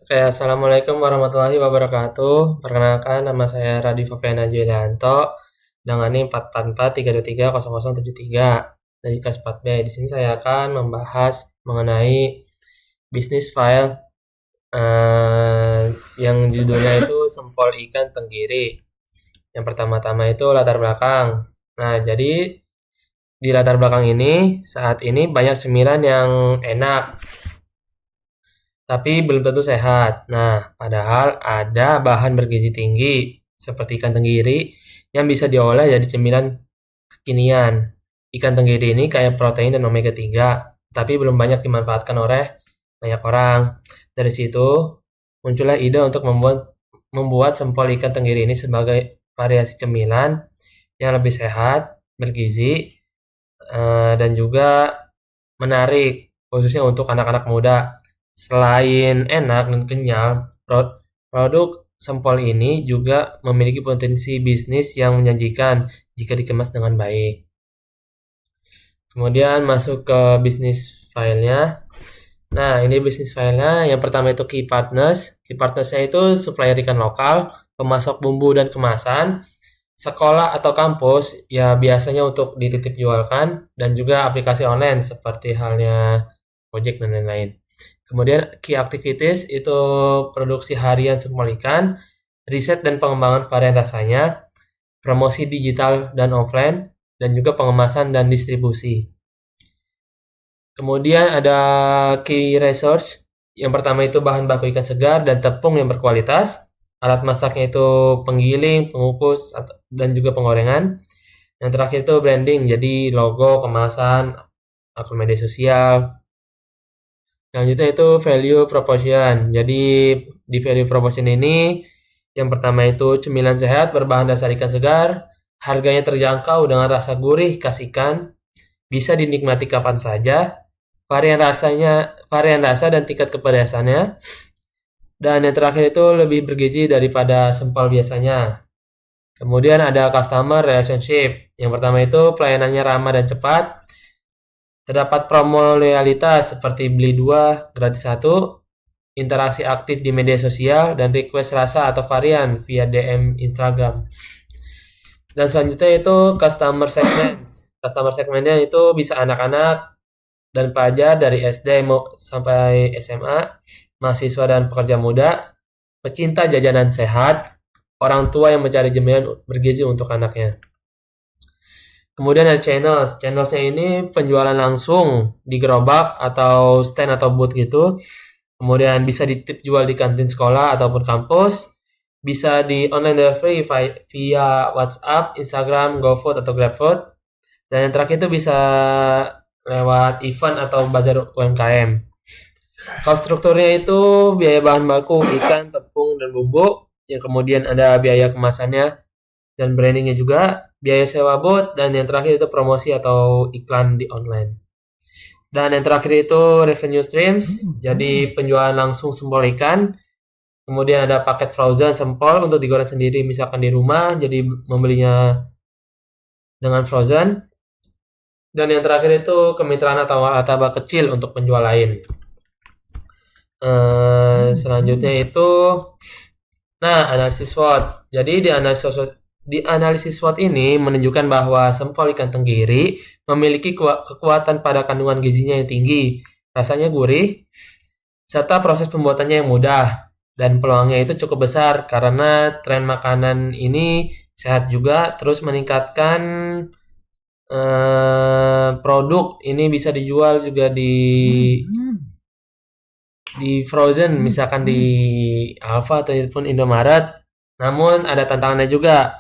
Oke, Assalamualaikum warahmatullahi wabarakatuh. Perkenalkan, nama saya Radi Fafiana Julianto dengan NIM 444323073 dari kelas 4B. Di sini saya akan membahas mengenai bisnis file yang judulnya itu Sempol Ikan Tenggiri. Yang pertama-tama itu latar belakang. Nah, jadi di latar belakang ini saat ini banyak cemilan yang enak tapi belum tentu sehat. Nah, padahal ada bahan bergizi tinggi seperti ikan tenggiri yang bisa diolah jadi cemilan kekinian. Ikan tenggiri ini kaya protein dan omega 3, tapi belum banyak dimanfaatkan oleh banyak orang. Dari situ muncullah ide untuk membuat sempol ikan tenggiri ini sebagai variasi cemilan yang lebih sehat, bergizi, dan juga menarik, khususnya untuk anak-anak muda. Selain enak dan kenyal, produk sempol ini juga memiliki potensi bisnis yang menjanjikan jika dikemas dengan baik. Kemudian masuk ke bisnis filenya. Nah, ini bisnis filenya. Yang pertama itu key partners. Key partnersnya itu supplier ikan lokal, pemasok bumbu dan kemasan, sekolah atau kampus ya biasanya untuk dititip jualkan, dan juga aplikasi online seperti halnya Gojek dan lain-lain. Kemudian key activities itu produksi harian sempol ikan, riset dan pengembangan varian rasanya, promosi digital dan offline, dan juga pengemasan dan distribusi. Kemudian ada key resource. Yang pertama itu bahan baku ikan segar dan tepung yang berkualitas. Alat masaknya itu penggiling, pengukus, dan juga penggorengan. Yang terakhir itu branding, jadi logo, kemasan, akun media sosial. Selanjutnya itu value proposition. Jadi di value proposition ini yang pertama itu cemilan sehat berbahan dasar ikan segar, harganya terjangkau dengan rasa gurih khas ikan, bisa dinikmati kapan saja, varian rasa dan tingkat kepedasannya, dan yang terakhir itu lebih bergizi daripada sempol biasanya. Kemudian ada customer relationship. Yang pertama itu pelayanannya ramah dan cepat. Terdapat promo loyalitas seperti beli 2 gratis 1, interaksi aktif di media sosial, dan request rasa atau varian via DM Instagram. Dan selanjutnya itu customer segments. Customer segmentnya itu bisa anak-anak dan pelajar dari SD sampai SMA, mahasiswa dan pekerja muda, pecinta jajanan sehat, orang tua yang mencari cemilan bergizi untuk anaknya. Kemudian ada channels. Channelsnya ini penjualan langsung di gerobak atau stand atau booth gitu. Kemudian bisa ditip jual di kantin sekolah ataupun kampus. Bisa di online delivery via WhatsApp, Instagram, GoFood atau GrabFood. Dan yang terakhir itu bisa lewat event atau bazar UMKM. Kalau strukturnya itu biaya bahan baku, ikan, tepung, dan bumbu. Yang kemudian ada biaya kemasannya dan brandingnya juga, biaya sewa bot, dan yang terakhir itu promosi atau iklan di online. Dan yang terakhir itu revenue streams, jadi penjualan langsung sempol ikan. Kemudian ada paket frozen sempol untuk digoreng sendiri misalkan di rumah, jadi membelinya dengan frozen. Dan yang terakhir itu kemitraan atau laba kecil untuk penjual lain. Selanjutnya itu, nah, analisis SWOT. Jadi di analisis SWOT ini menunjukkan bahwa sempol ikan tenggiri memiliki kekuatan pada kandungan gizinya yang tinggi, rasanya gurih, serta proses pembuatannya yang mudah, dan peluangnya itu cukup besar karena tren makanan ini sehat juga, terus meningkatkan produk ini bisa dijual juga di frozen, misalkan di Alfa ataupun Indomaret. Namun ada tantangannya juga,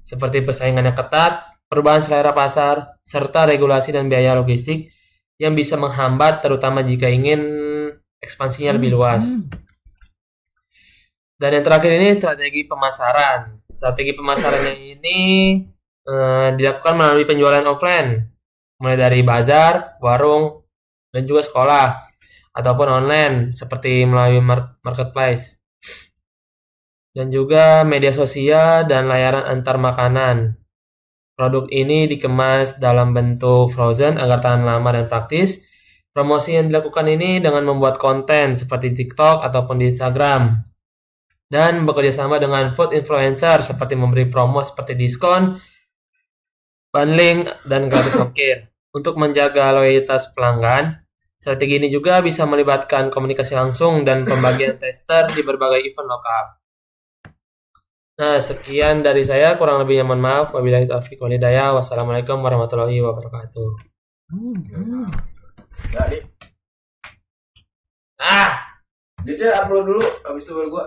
seperti persaingan yang ketat, perubahan selera pasar, serta regulasi dan biaya logistik yang bisa menghambat terutama jika ingin ekspansinya lebih luas. Dan yang terakhir ini strategi pemasaran. Strategi pemasarannya ini dilakukan melalui penjualan offline, mulai dari bazar, warung, dan juga sekolah, ataupun online seperti melalui marketplace. Dan juga media sosial dan layanan antar makanan. Produk ini dikemas dalam bentuk frozen agar tahan lama dan praktis. Promosi yang dilakukan ini dengan membuat konten seperti TikTok ataupun di Instagram dan bekerja sama dengan food influencer seperti memberi promo seperti diskon, bundling, dan gratis ongkir. Untuk menjaga loyalitas pelanggan, strategi ini juga bisa melibatkan komunikasi langsung dan pembagian tester di berbagai event lokal. Nah, sekian dari saya, kurang lebihnya mohon maaf. Wabillahi taufiq wal hidayah. Wassalamualaikum warahmatullahi wabarakatuh. Enggak, Dik. Ah, Dia upload dulu, habis itu baru gua.